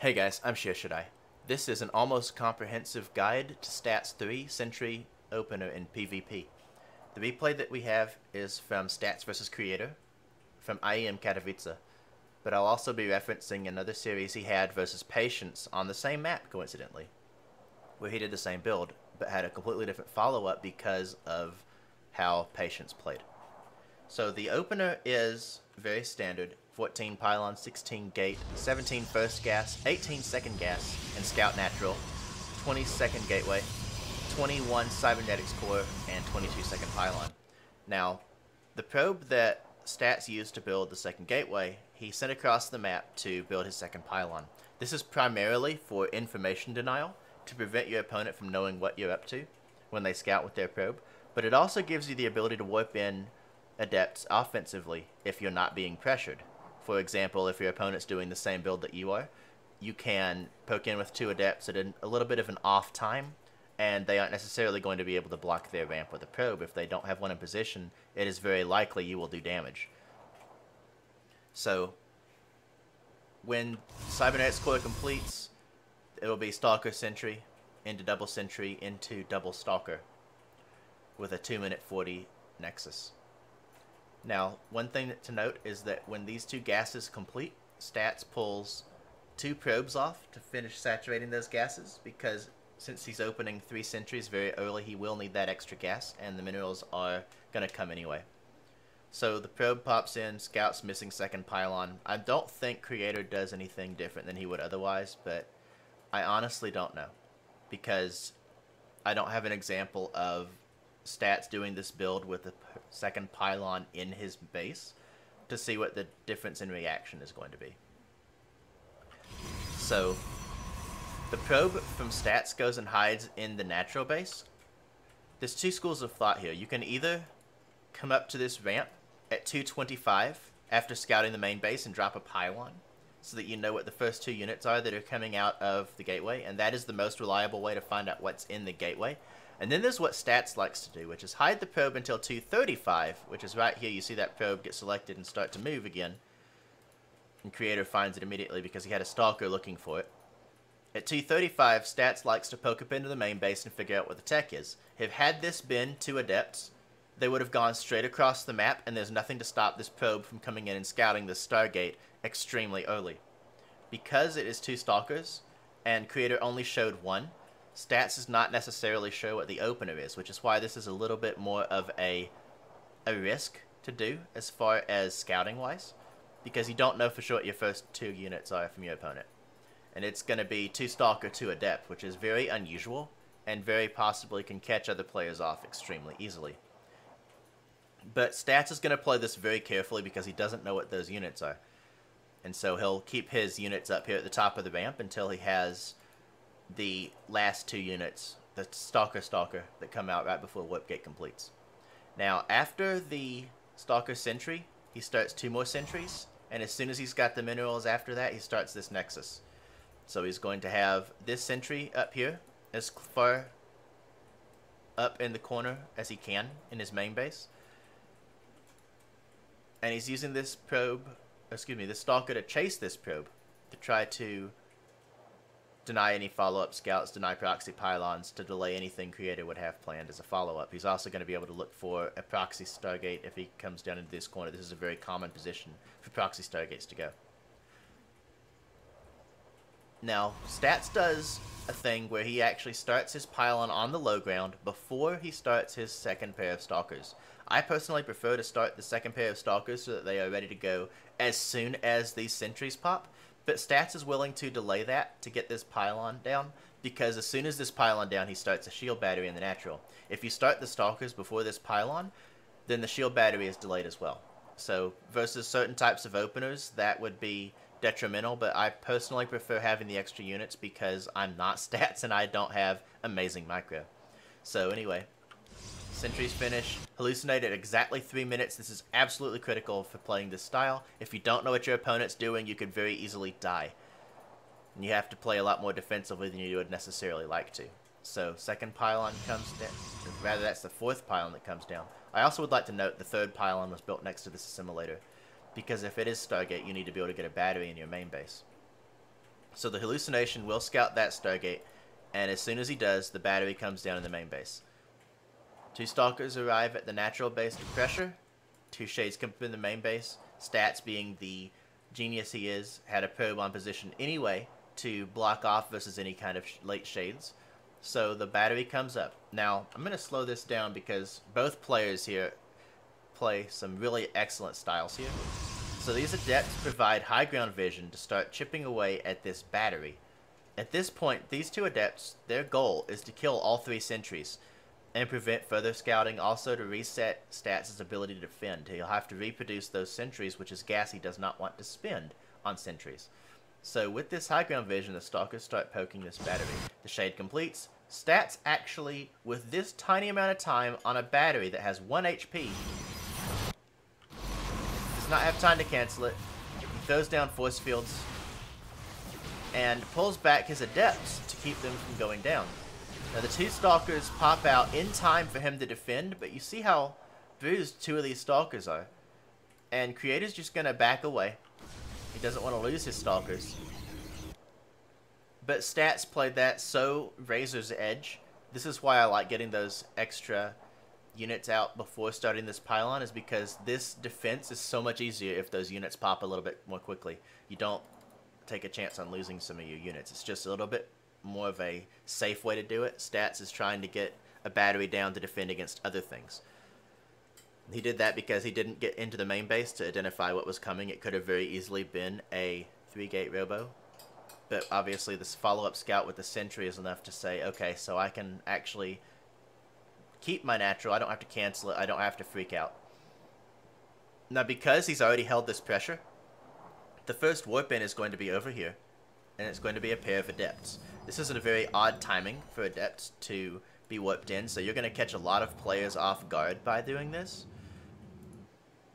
Hey guys, I'm Shyrshadi. This is an almost comprehensive guide to Stats 3 Sentry Opener in PvP. The replay that we have is from Stats vs. Creator, from IEM Katowice, but I'll also be referencing another series he had versus Patience on the same map, coincidentally, where he did the same build, but had a completely different follow-up because of how Patience played. So the opener is very standard: 14 pylon, 16 gate, 17 first gas, 18 second gas, and scout natural, 20 second gateway, 21 cybernetics core, and 22 second pylon. Now, the probe that Stats used to build the second gateway, he sent across the map to build his second pylon. This is primarily for information denial, to prevent your opponent from knowing what you're up to when they scout with their probe, but it also gives you the ability to warp in adepts offensively if you're not being pressured. For example, if your opponent's doing the same build that you are, you can poke in with two adepts at a little bit of an off time, and they aren't necessarily going to be able to block their ramp with a probe. If they don't have one in position, it is very likely you will do damage. So, when Cybernetics Core completes, it'll be Stalker Sentry into double Sentry into double Stalker with a 2-minute 40 Nexus. Now, one thing to note is that when these two gases complete, Stats pulls two probes off to finish saturating those gases, because since he's opening 3 sentries very early, he will need that extra gas, and the minerals are going to come anyway. So the probe pops in, Scout's missing second pylon. I don't think Creator does anything different than he would otherwise, but I honestly don't know, because I don't have an example of Stats doing this build with the second pylon in his base to see what the difference in reaction is going to be. So the probe from Stats goes and hides in the natural base. There's two schools of thought here. You can either come up to this ramp at 225 after scouting the main base and drop a pylon so that you know what the first two units are that are coming out of the gateway, and that is the most reliable way to find out what's in the gateway. And then there's what Stats likes to do, which is hide the probe until 235, which is right here. You see that probe get selected and start to move again. And Creator finds it immediately because he had a stalker looking for it. At 235, Stats likes to poke up into the main base and figure out what the tech is. Had this been two adepts, they would have gone straight across the map, and there's nothing to stop this probe from coming in and scouting the Stargate extremely early. Because it is two stalkers, and Creator only showed one, Stats does not necessarily show what the opener is, which is why this is a little bit more of a risk to do as far as scouting wise, because you don't know for sure what your first two units are from your opponent. And it's going to be two stalker, two adept, which is very unusual and very possibly can catch other players off extremely easily. But Stats is going to play this very carefully because he doesn't know what those units are. And so he'll keep his units up here at the top of the ramp until he has the last two units, the Stalker that come out right before warpgate completes. Now, after the Stalker Sentry, he starts 2 more sentries, and as soon as he's got the minerals after that, he starts this Nexus. So he's going to have this sentry up here, as far up in the corner as he can in his main base. And he's using this probe, this Stalker to chase this probe, to try to deny any follow-up scouts, deny proxy pylons, to delay anything Creator would have planned as a follow-up. He's also going to be able to look for a proxy Stargate if he comes down into this corner. This is a very common position for proxy Stargates to go. Now, Stats does a thing where he actually starts his pylon on the low ground before he starts his second pair of Stalkers. I personally prefer to start the second pair of Stalkers so that they are ready to go as soon as these sentries pop. But Stats is willing to delay that to get this pylon down, because as soon as this pylon down, he starts a shield battery in the natural. If you start the Stalkers before this pylon, then the shield battery is delayed as well. So versus certain types of openers, that would be detrimental, but I personally prefer having the extra units because I'm not Stats and I don't have amazing micro. So anyway, Sentries finish. Hallucinate at exactly 3 minutes. This is absolutely critical for playing this style. If you don't know what your opponent's doing, you could very easily die. And you have to play a lot more defensively than you would necessarily like to. So, second pylon comes down. Rather, that's the fourth pylon that comes down. I also would like to note the third pylon was built next to this assimilator, because if it is Stargate, you need to be able to get a battery in your main base. So the hallucination will scout that Stargate, and as soon as he does, the battery comes down in the main base. 2 stalkers arrive at the natural base to pressure. 2 shades come up in the main base. Stats, being the genius he is, had a probe on position anyway to block off versus any kind of late shades. So the battery comes up. Now, I'm going to slow this down because both players here play some really excellent styles here. So these adepts provide high ground vision to start chipping away at this battery. At this point, these 2 adepts, their goal is to kill all 3 sentries and prevent further scouting, also to reset Stats' ability to defend. He'll have to reproduce those sentries, which is gas he does not want to spend on sentries. So with this high ground vision, the stalkers start poking this battery. The shade completes. Stats actually, with this tiny amount of time on a battery that has 1 HP, does not have time to cancel it. He throws down force fields and pulls back his adepts to keep them from going down. Now the 2 stalkers pop out in time for him to defend, but you see how bruised 2 of these stalkers are. And Creator's just going to back away. He doesn't want to lose his stalkers. But Stats played that so razor's edge. This is why I like getting those extra units out before starting this pylon, is because this defense is so much easier if those units pop a little bit more quickly. You don't take a chance on losing some of your units. It's just a little bit more of a safe way to do it. Stats is trying to get a battery down to defend against other things. He did that because he didn't get into the main base to identify what was coming. It could have very easily been a 3-gate Robo. But obviously this follow-up scout with the Sentry is enough to say, okay, so I can actually keep my natural. I don't have to cancel it. I don't have to freak out. Now because he's already held this pressure, the first warp in is going to be over here. And it's going to be a pair of adepts. This is a very odd timing for adepts to be warped in, so you're going to catch a lot of players off guard by doing this.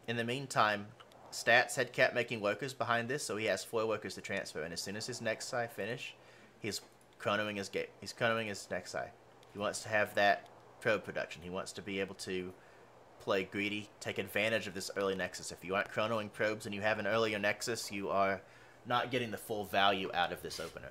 In the meantime, Stats had kept making workers behind this, so he has 4 workers to transfer, and as soon as his Nexi finish, he's chronoing his gate. He's chronoing his Nexi. He wants to have that probe production. He wants to be able to play greedy, take advantage of this early Nexus. If you aren't chronoing probes and you have an earlier Nexus, you are not getting the full value out of this opener.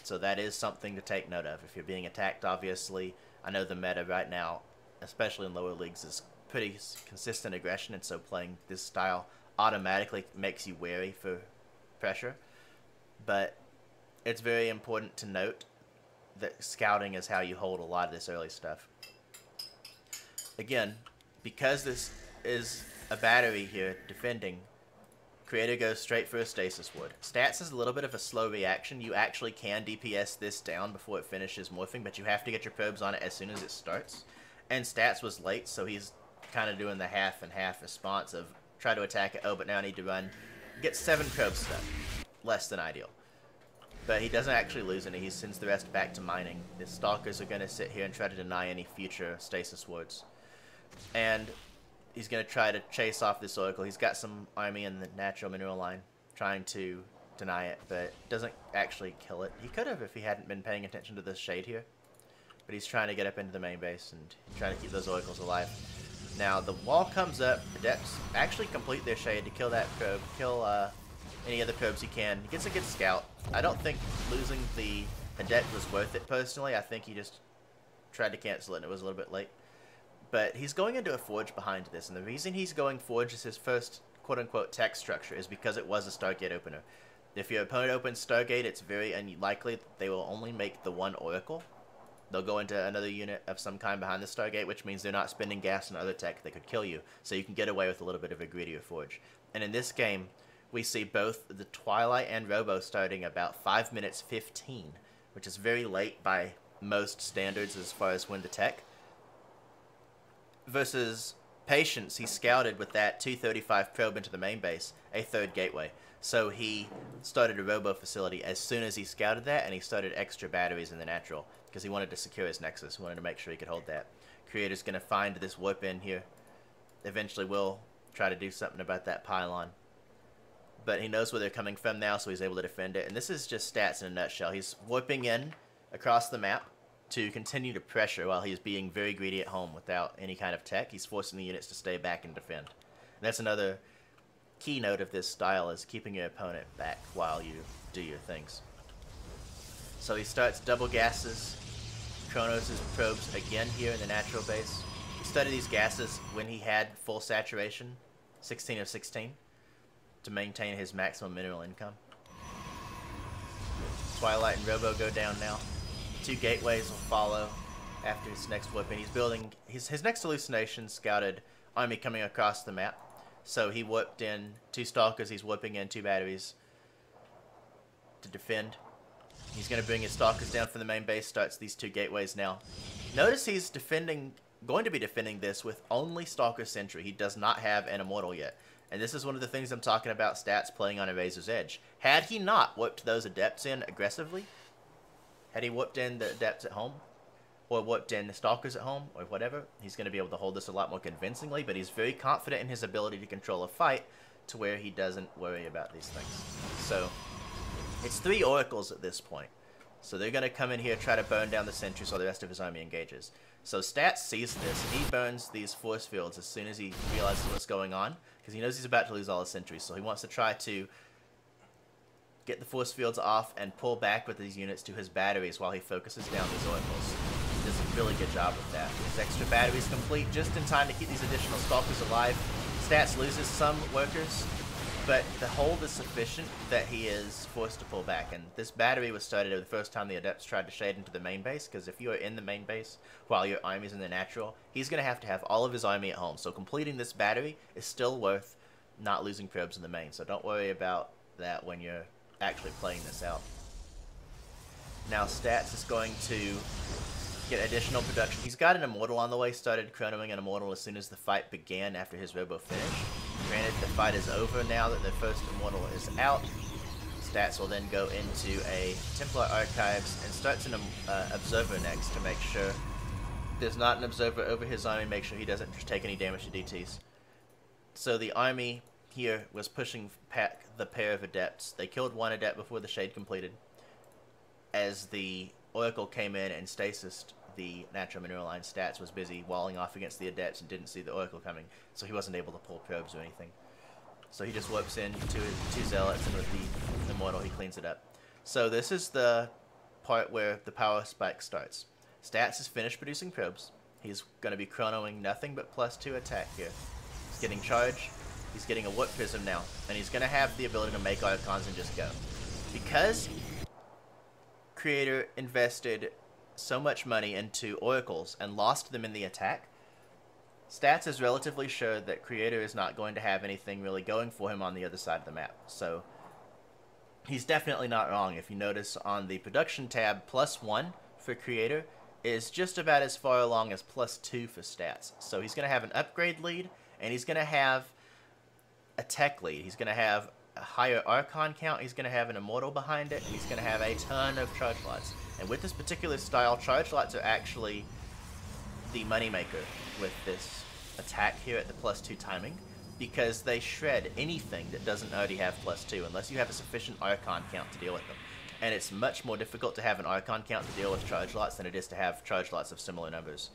So that is something to take note of. If you're being attacked, obviously, I know the meta right now, especially in lower leagues, is pretty consistent aggression, and so playing this style automatically makes you wary for pressure. But it's very important to note that scouting is how you hold a lot of this early stuff. Again, because this is a battery here defending, Creator goes straight for a stasis ward. Stats is a little bit of a slow reaction. You actually can DPS this down before it finishes morphing, but you have to get your probes on it as soon as it starts. And Stats was late, so he's kind of doing the half and half response of try to attack it, oh, but now I need to run. Get 7 probes stuck. Less than ideal. But he doesn't actually lose any. He sends the rest back to mining. The stalkers are going to sit here and try to deny any future stasis wards. And he's going to try to chase off this oracle. He's got some army in the natural mineral line trying to deny it, but doesn't actually kill it. He could have if he hadn't been paying attention to this shade here. But he's trying to get up into the main base and trying to keep those oracles alive. Now the wall comes up. Adepts actually complete their shade to kill that probe. Kill any other probes he can. He gets a good scout. I don't think losing the adept was worth it personally. I think he just tried to cancel it and it was a little bit late. But he's going into a forge behind this, and the reason he's going forge as his first quote-unquote tech structure is because it was a Stargate opener. If your opponent opens Stargate, it's very unlikely that they will only make the 1 oracle. They'll go into another unit of some kind behind the Stargate, which means they're not spending gas on other tech that could kill you, so you can get away with a little bit of a greedier forge. And in this game, we see both the Twilight and Robo starting about 5 minutes 15, which is very late by most standards as far as when to tech. Versus Patience, he scouted with that 235 probe into the main base, a 3rd gateway. So he started a Robo facility as soon as he scouted that, and he started extra batteries in the natural, because he wanted to secure his Nexus. He wanted to make sure he could hold that. Creator's going to find this warp in here. Eventually will try to do something about that pylon. But he knows where they're coming from now, so he's able to defend it. And this is just Stats in a nutshell. He's warping in across the map to continue to pressure while he's being very greedy at home without any kind of tech. He's forcing the units to stay back and defend. And that's another keynote of this style, is keeping your opponent back while you do your things. So he starts double gases, chronos his probes again here in the natural base. He studied these gases when he had full saturation, 16 of 16, to maintain his maximum mineral income. Twilight and Robo go down now. 2 gateways will follow after his next whipping. He's building his next hallucination scouted army coming across the map. So he whipped in 2 stalkers, he's whipping in 2 batteries to defend. He's going to bring his stalkers down from the main base, starts these 2 gateways now. Notice he's going to be defending this with only Stalker Sentry. He does not have an Immortal yet. And this is one of the things I'm talking about stats playing on a razor's edge. Had he not whipped those adepts in aggressively, had he whipped in the adepts at home, or whipped in the stalkers at home, or whatever, he's going to be able to hold this a lot more convincingly, but he's very confident in his ability to control a fight to where he doesn't worry about these things. So, it's 3 oracles at this point. So they're going to come in here, try to burn down the sentries while the rest of his army engages. So Stats sees this, and he burns these force fields as soon as he realizes what's going on, because he knows he's about to lose all his sentries. So he wants to try to get the force fields off and pull back with these units to his batteries while he focuses down these oracles. He does a really good job with that. His extra batteries complete just in time to keep these additional stalkers alive. Stats loses some workers, but the hold is sufficient that he is forced to pull back. And this battery was started the first time the adepts tried to shade into the main base, because if you are in the main base while your army is in the natural, he's going to have all of his army at home. So completing this battery is still worth not losing probes in the main. So don't worry about that when you're actually playing this out. Now Stats is going to get additional production. He's got an Immortal on the way, started chronoing an Immortal as soon as the fight began after his Robo finished. Granted, the fight is over now that the first Immortal is out. Stats will then go into a Templar Archives and starts an Observer next to make sure there's not an Observer over his army, make sure he doesn't take any damage to DTs. So the army here was pushing back the pair of Adepts. They killed 1 Adept before the shade completed, as the Oracle came in and stasised the natural mineral line. Stats was busy walling off against the Adepts and didn't see the Oracle coming, so he wasn't able to pull probes or anything. So he just whips in to his 2 Zealots, and with the Immortal he cleans it up. So this is the part where the power spike starts. Stats is finished producing probes. He's going to be chronoing nothing but +2 attack here. He's getting charge. He's getting a Warp Prism now, and he's going to have the ability to make Archons and just go. Because Creator invested so much money into Oracles and lost them in the attack, Stats is relatively sure that Creator is not going to have anything really going for him on the other side of the map. So he's definitely not wrong. If you notice on the production tab, +1 for Creator is just about as far along as +2 for Stats. So he's going to have an upgrade lead, and he's going to have a tech lead. He's going to have a higher Archon count, he's going to have an Immortal behind it, and he's going to have a ton of charge lots. And with this particular style, charge lots are actually the moneymaker with this attack here at the +2 timing, because they shred anything that doesn't already have +2, unless you have a sufficient Archon count to deal with them. And it's much more difficult to have an Archon count to deal with charge lots than it is to have charge lots of similar numbers.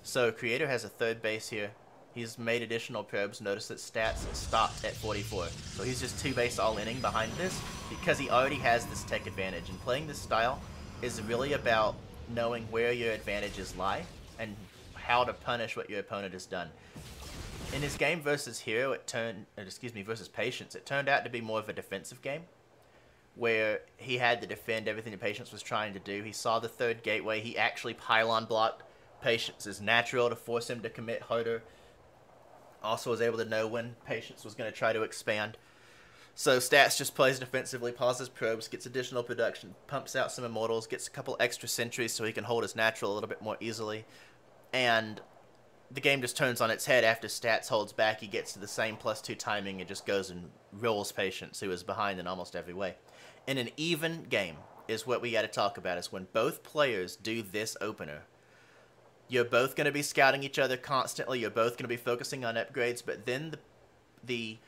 So Creator has a 3rd base here. He's made additional probes. Notice that Stats stopped at 44. So he's just 2 base all-inning behind this because he already has this tech advantage. And playing this style is really about knowing where your advantages lie and how to punish what your opponent has done. In his game versus Hero, versus Patience, it turned out to be more of a defensive game, where he had to defend everything that Patience was trying to do. He saw the 3rd gateway. He actually pylon blocked Patience's natural to force him to commit harder. Also was able to know when Patience was going to try to expand. So Stats just plays defensively, pauses probes, gets additional production, pumps out some Immortals, gets a couple extra sentries so he can hold his natural a little bit more easily. And the game just turns on its head after Stats holds back. He gets to the same +2 timing and just goes and rolls Patience, who is behind in almost every way. In an even game is what we got to talk about, is when both players do this opener. You're both going to be scouting each other constantly. You're both going to be focusing on upgrades. But then the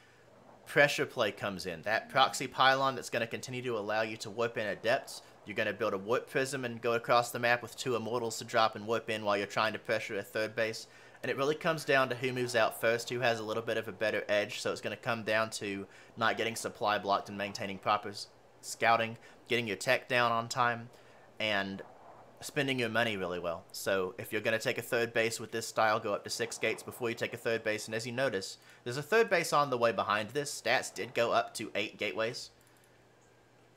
pressure play comes in. That proxy pylon that's going to continue to allow you to warp in Adepts. You're going to build a Warp Prism and go across the map with 2 Immortals to drop and warp in while you're trying to pressure a 3rd base. And it really comes down to who moves out first, who has a little bit of a better edge. So it's going to come down to not getting supply blocked and maintaining proper scouting, getting your tech down on time, and spending your money really well. So if you're going to take a third base with this style, go up to 6 gates before you take a third base. And as you notice, there's a third base on the way behind this. Stats did go up to 8 gateways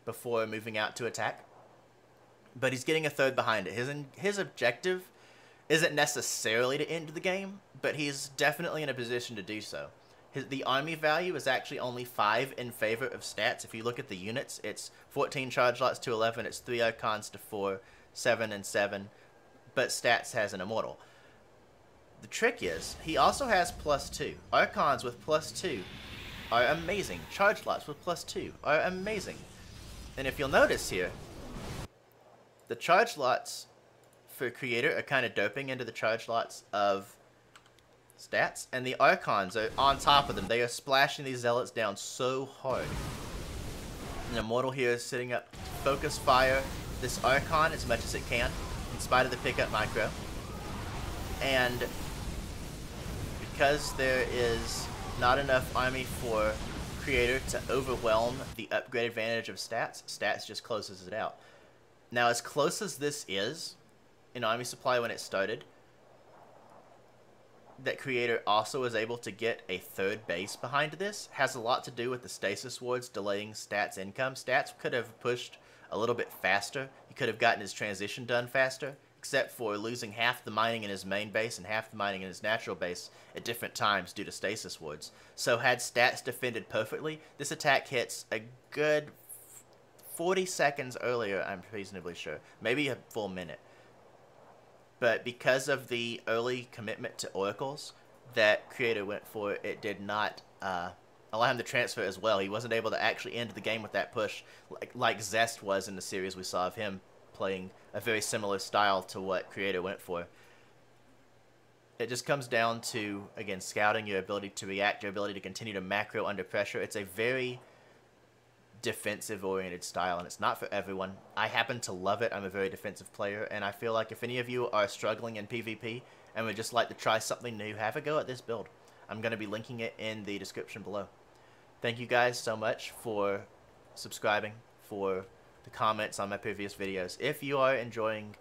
before moving out to attack. But he's getting a third behind it. His objective isn't necessarily to end the game, but he's definitely in a position to do so. The army value is actually only 5 in favor of stats. If you look at the units, it's 14 charge lots to 11, it's 3 archons to 4, 7 and 7, but stats has an immortal. The trick is, he also has +2. Archons with +2 are amazing. Charge lots with +2 are amazing. And if you'll notice here, the charge lots for Creator are kind of doping into the charge lots of stats, and the Archons are on top of them. They are splashing these Zealots down so hard. An Immortal here is sitting up to focus fire this Archon as much as it can, in spite of the pickup micro. And because there is not enough army for Creator to overwhelm the upgrade advantage of stats, stats just closes it out. Now, as close as this is in army supply when it started, that Creator also was able to get a third base behind this has a lot to do with the stasis wards delaying stats income. Stats could have pushed a little bit faster. He could have gotten his transition done faster, except for losing half the mining in his main base and half the mining in his natural base at different times due to stasis wards. So had stats defended perfectly, this attack hits a good 40 seconds earlier, I'm reasonably sure. Maybe a full minute. But because of the early commitment to oracles that Creator went for, it did not allow him to transfer as well. He wasn't able to actually end the game with that push like Zest was in the series we saw of him playing a very similar style to what Creator went for. It just comes down to, again, scouting, your ability to react, your ability to continue to macro under pressure. It's a very defensive-oriented style, and it's not for everyone. I happen to love it. I'm a very defensive player, and I feel like if any of you are struggling in PvP and would just like to try something new, have a go at this build. I'm going to be linking it in the description below. Thank you guys so much for subscribing, for the comments on my previous videos. If you are enjoying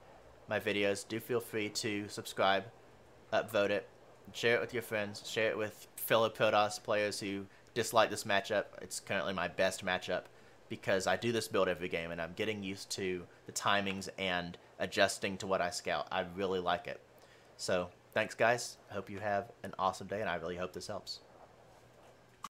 my videos, do feel free to subscribe, upvote it, share it with your friends, share it with fellow Protoss players who dislike this matchup. It's currently my best matchup because I do this build every game and I'm getting used to the timings and adjusting to what I scout. I really like it. So thanks guys. I hope you have an awesome day and I really hope this helps.